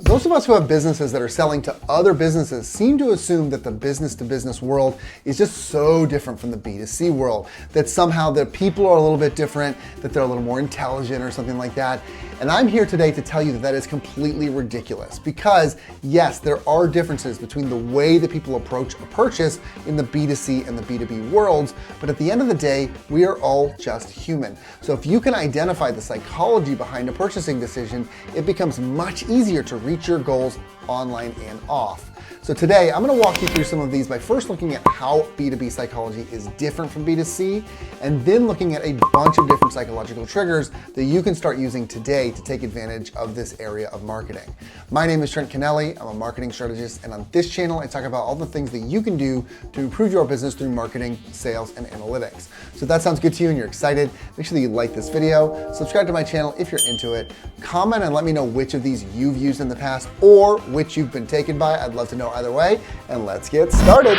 Most of us who have businesses that are selling to other businesses seem to assume that the business-to-business world is just so different from the B2C world, that somehow the people are a little bit different, that they're a little more intelligent or something like that. And I'm here today to tell you that that is completely ridiculous because yes, there are differences between the way that people approach a purchase in the B2C and the B2B worlds, but at the end of the day, we are all just human. So if you can identify the psychology behind a purchasing decision, it becomes much easier to reach your goals online and off. So today, I'm gonna walk you through some of these by first looking at how B2B psychology is different from B2C, and then looking at a bunch of different psychological triggers that you can start using today to take advantage of this area of marketing. My name is Trent Kennelly, I'm a marketing strategist, and on this channel, I talk about all the things that you can do to improve your business through marketing, sales, and analytics. So if that sounds good to you and you're excited, make sure that you like this video, subscribe to my channel if you're into it, comment and let me know which of these you've used in the past or which you've been taken by. I'd love to know either way, and let's get started.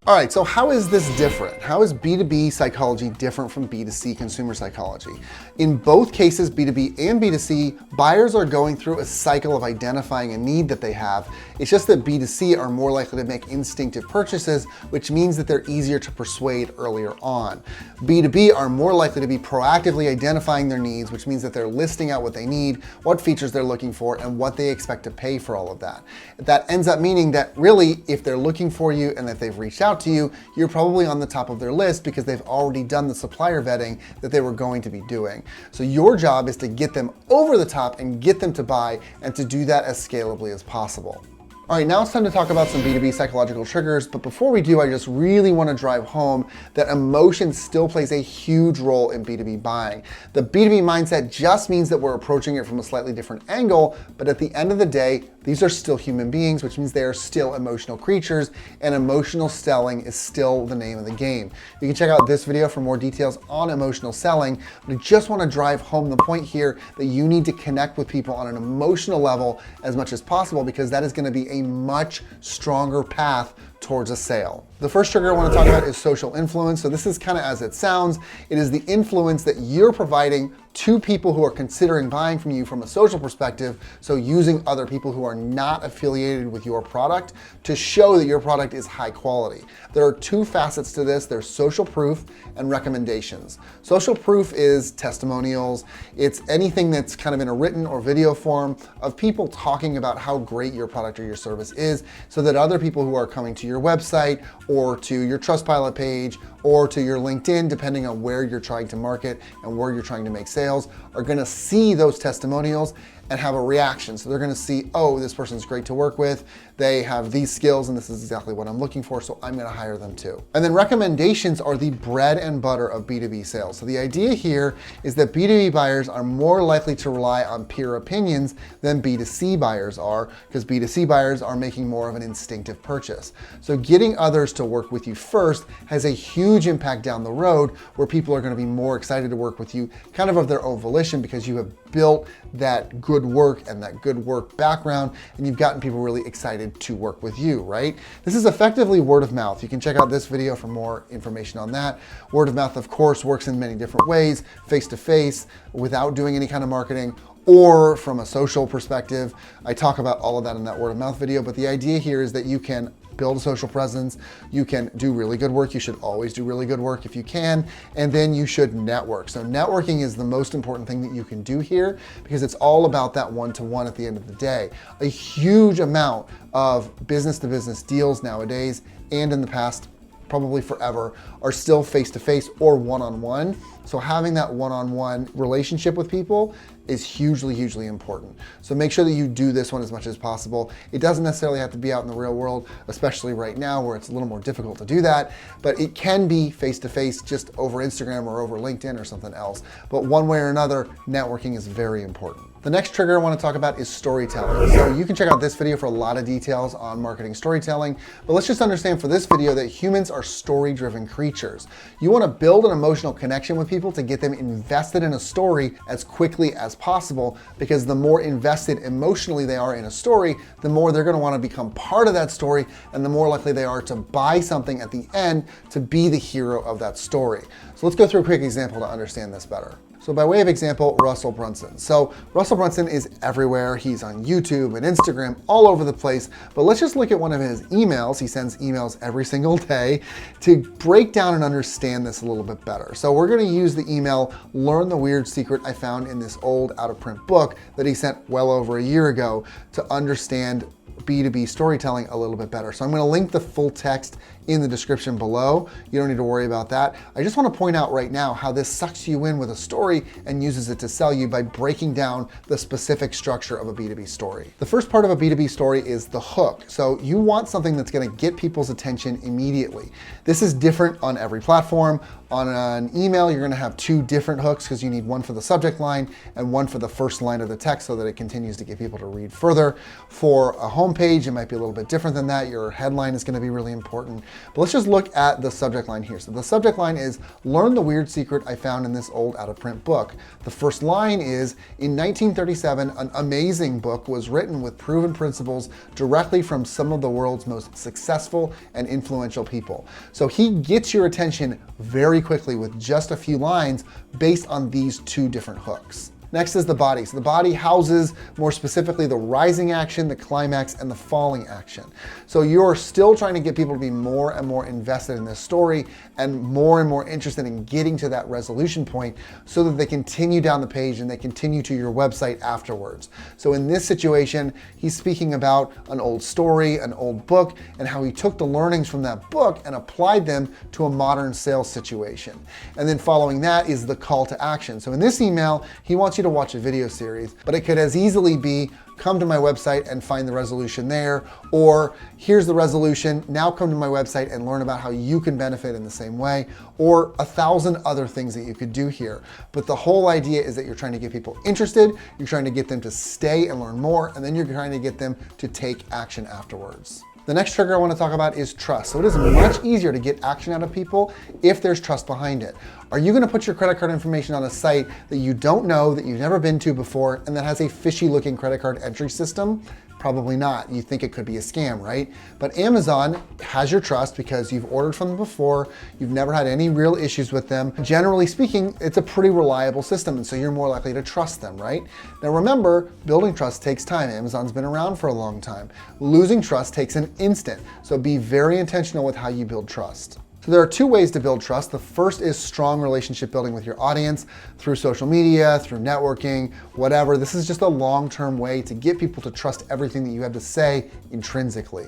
All right, so how is this different? How is B2B psychology different from B2C consumer psychology? In both cases, B2B and B2C, buyers are going through a cycle of identifying a need that they have. It's just that B2C are more likely to make instinctive purchases, which means that they're easier to persuade earlier on. B2B are more likely to be proactively identifying their needs, which means that they're listing out what they need, what features they're looking for, and what they expect to pay for all of that. That ends up meaning that really, if they're looking for you and that they've reached out to you, you're probably on the top of their list because they've already done the supplier vetting that they were going to be doing. So your job is to get them over the top and get them to buy, and to do that as scalably as possible. All right, now it's time to talk about some B2B psychological triggers, but before we do, I just really want to drive home that emotion still plays a huge role in B2B buying. The B2B mindset just means that we're approaching it from a slightly different angle, but at the end of the day, these are still human beings, which means they are still emotional creatures, and emotional selling is still the name of the game. You can check out this video for more details on emotional selling, but I just want to drive home the point here that you need to connect with people on an emotional level as much as possible, because that is going to be a much stronger path towards a sale. The first trigger I want to talk about is social influence. So this is kind of as it sounds. It is the influence that you're providing to people who are considering buying from you from a social perspective. So using other people who are not affiliated with your product to show that your product is high quality. There are two facets to this. There's social proof and recommendations. Social proof is testimonials. It's anything that's kind of in a written or video form of people talking about how great your product or your service is, so that other people who are coming to your website or to your Trustpilot page or to your LinkedIn, depending on where you're trying to market and where you're trying to make sales, are gonna see those testimonials and have a reaction. So they're gonna see, oh, this person's great to work with, they have these skills, and this is exactly what I'm looking for, so I'm gonna hire them too. And then recommendations are the bread and butter of B2B sales. So the idea here is that B2B buyers are more likely to rely on peer opinions than B2C buyers are, because B2C buyers are making more of an instinctive purchase. So getting others to work with you first has a huge impact down the road, where people are gonna be more excited to work with you kind of their own volition, because you have built that good work and that good work background, and you've gotten people really excited to work with you, right? This is effectively word of mouth. You can check out this video for more information on that. Word of mouth, of course, works in many different ways, face-to-face, without doing any kind of marketing, or from a social perspective. I talk about all of that in that word of mouth video, but the idea here is that you can build a social presence, you can do really good work, you should always do really good work if you can, and then you should network. So networking is the most important thing that you can do here, because it's all about that one-to-one at the end of the day. A huge amount of business-to-business deals nowadays, and in the past, probably forever, are still face-to-face or one-on-one. So having that one-on-one relationship with people is hugely, hugely important. So make sure that you do this one as much as possible. It doesn't necessarily have to be out in the real world, especially right now where it's a little more difficult to do that, but it can be face-to-face just over Instagram or over LinkedIn or something else. But one way or another, networking is very important. The next trigger I want to talk about is storytelling. So you can check out this video for a lot of details on marketing storytelling, but let's just understand for this video that humans are story-driven creatures. You want to build an emotional connection with people to get them invested in a story as quickly as possible, because the more invested emotionally they are in a story, the more they're going to want to become part of that story, and the more likely they are to buy something at the end to be the hero of that story. So let's go through a quick example to understand this better. So by way of example, Russell Brunson. So Russell Brunson is everywhere. He's on YouTube and Instagram, all over the place. But let's just look at one of his emails. He sends emails every single day to break down and understand this a little bit better. So we're going to use the email, "Learn the weird secret I found in this old out-of-print book" that he sent well over a year ago, to understand B2B storytelling a little bit better. So I'm going to link the full text in the description below. You don't need to worry about that. I just want to point out right now how this sucks you in with a story and uses it to sell you by breaking down the specific structure of a B2B story. The first part of a B2B story is the hook. So you want something that's going to get people's attention immediately. This is different on every platform. On an email, you're going to have two different hooks because you need one for the subject line and one for the first line of the text so that it continues to get people to read further. For a homepage, it might be a little bit different than that. Your headline is going to be really important. But let's just look at the subject line here. So the subject line is, "Learn the weird secret I found in this old out-of-print book." The first line is, "In 1937, an amazing book was written with proven principles directly from some of the world's most successful and influential people." So he gets your attention very quickly with just a few lines based on these two different hooks. Next is the body. So the body houses, more specifically, the rising action, the climax, and the falling action. So you're still trying to get people to be more and more invested in this story and more interested in getting to that resolution point so that they continue down the page and they continue to your website afterwards. So in this situation, he's speaking about an old story, an old book, and how he took the learnings from that book and applied them to a modern sales situation. And then following that is the call to action. So in this email, he wants you to watch a video series, but it could as easily be, "Come to my website and find the resolution there," or "Here's the resolution, now come to my website and learn about how you can benefit in the same way," or 1,000 other things that you could do here. But the whole idea is that you're trying to get people interested, you're trying to get them to stay and learn more, and then you're trying to get them to take action afterwards. The next trigger I want to talk about is trust. So it is much easier to get action out of people if there's trust behind it. Are you going to put your credit card information on a site that you don't know, that you've never been to before, and that has a fishy looking credit card entry system? Probably not. You think it could be a scam, right? But Amazon has your trust because you've ordered from them before, you've never had any real issues with them. Generally speaking, it's a pretty reliable system, and so you're more likely to trust them, right? Now remember, building trust takes time. Amazon's been around for a long time. Losing trust takes an instant, so be very intentional with how you build trust. So there are two ways to build trust. The first is strong relationship building with your audience through social media, through networking, whatever. This is just a long-term way to get people to trust everything that you have to say intrinsically.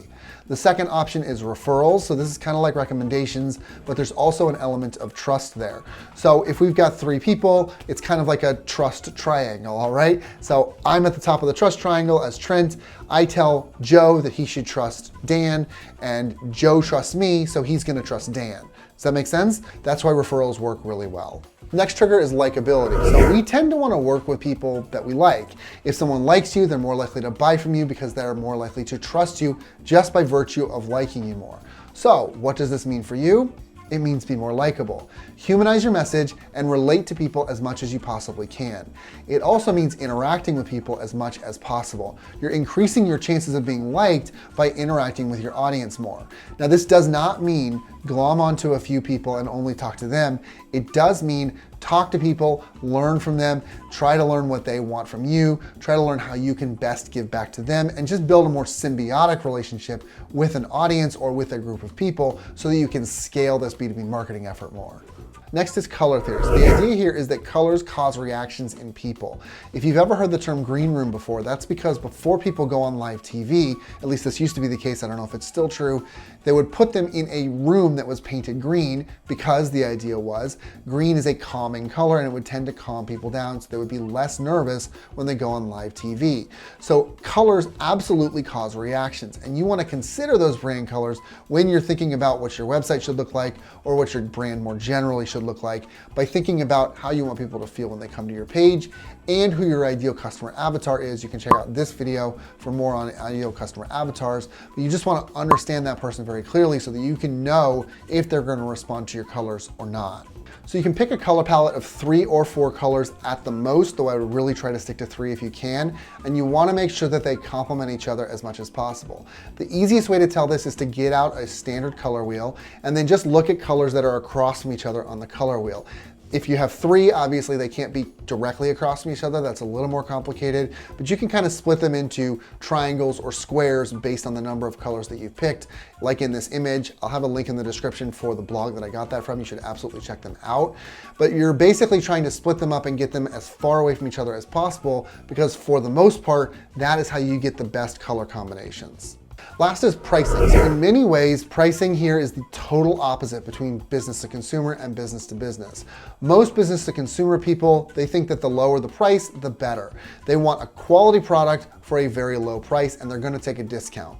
The second option is referrals. So this is kind of like recommendations, but there's also an element of trust there. So if we've got three people, it's kind of like a trust triangle, all right? So I'm at the top of the trust triangle as Trent. I tell Joe that he should trust Dan, and Joe trusts me, so he's gonna trust Dan. Does that make sense? That's why referrals work really well. Next trigger is likability. So we tend to want to work with people that we like. If someone likes you, they're more likely to buy from you because they're more likely to trust you just by virtue of liking you more. So what does this mean for you? It means be more likable. Humanize your message and relate to people as much as you possibly can. It also means interacting with people as much as possible. You're increasing your chances of being liked by interacting with your audience more. Now, this does not mean glom onto a few people and only talk to them. It does mean talk to people, learn from them, try to learn what they want from you, try to learn how you can best give back to them, and just build a more symbiotic relationship with an audience or with a group of people so that you can scale this B2B marketing effort more. Next is color theory. So the idea here is that colors cause reactions in people. If you've ever heard the term green room before, that's because before people go on live TV, at least this used to be the case, I don't know if it's still true, they would put them in a room that was painted green because the idea was green is a calming color and it would tend to calm people down so they would be less nervous when they go on live TV. So colors absolutely cause reactions, and you want to consider those brand colors when you're thinking about what your website should look like or what your brand more generally should look like, by thinking about how you want people to feel when they come to your page and who your ideal customer avatar is. You can check out this video for more on ideal customer avatars, but you just want to understand that person very clearly so that you can know if they're going to respond to your colors or not. So you can pick a color palette of 3 or 4 colors at the most, though I would really try to stick to 3 if you can, and you want to make sure that they complement each other as much as possible. The easiest way to tell this is to get out a standard color wheel and then just look at colors that are across from each other on the color wheel. If you have 3, obviously they can't be directly across from each other. That's a little more complicated, but you can kind of split them into triangles or squares based on the number of colors that you've picked. Like in this image, I'll have a link in the description for the blog that I got that from. You should absolutely check them out. But you're basically trying to split them up and get them as far away from each other as possible, because for the most part, that is how you get the best color combinations. Last is pricing. So in many ways, pricing here is the total opposite between business to consumer and business to business. Most business to consumer people, they think that the lower the price, the better. They want a quality product for a very low price, and they're going to take a discount.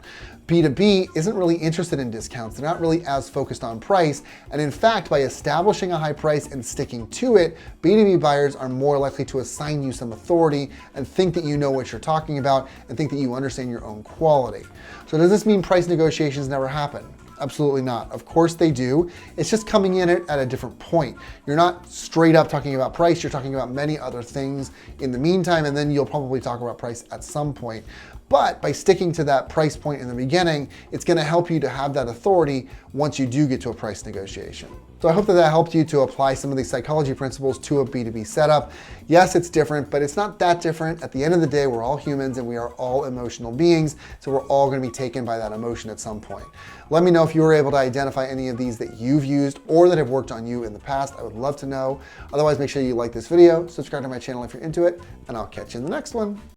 B2B isn't really interested in discounts. They're not really as focused on price. And in fact, by establishing a high price and sticking to it, B2B buyers are more likely to assign you some authority and think that you know what you're talking about and think that you understand your own quality. So does this mean price negotiations never happen? Absolutely not. Of course they do. It's just coming in at a different point. You're not straight up talking about price. You're talking about many other things in the meantime, and then you'll probably talk about price at some point. But by sticking to that price point in the beginning, it's going to help you to have that authority once you do get to a price negotiation. So I hope that that helped you to apply some of these psychology principles to a B2B setup. Yes, it's different, but it's not that different. At the end of the day, we're all humans and we are all emotional beings, so we're all going to be taken by that emotion at some point. Let me know if you were able to identify any of these that you've used or that have worked on you in the past. I would love to know. Otherwise, make sure you like this video, subscribe to my channel if you're into it, and I'll catch you in the next one.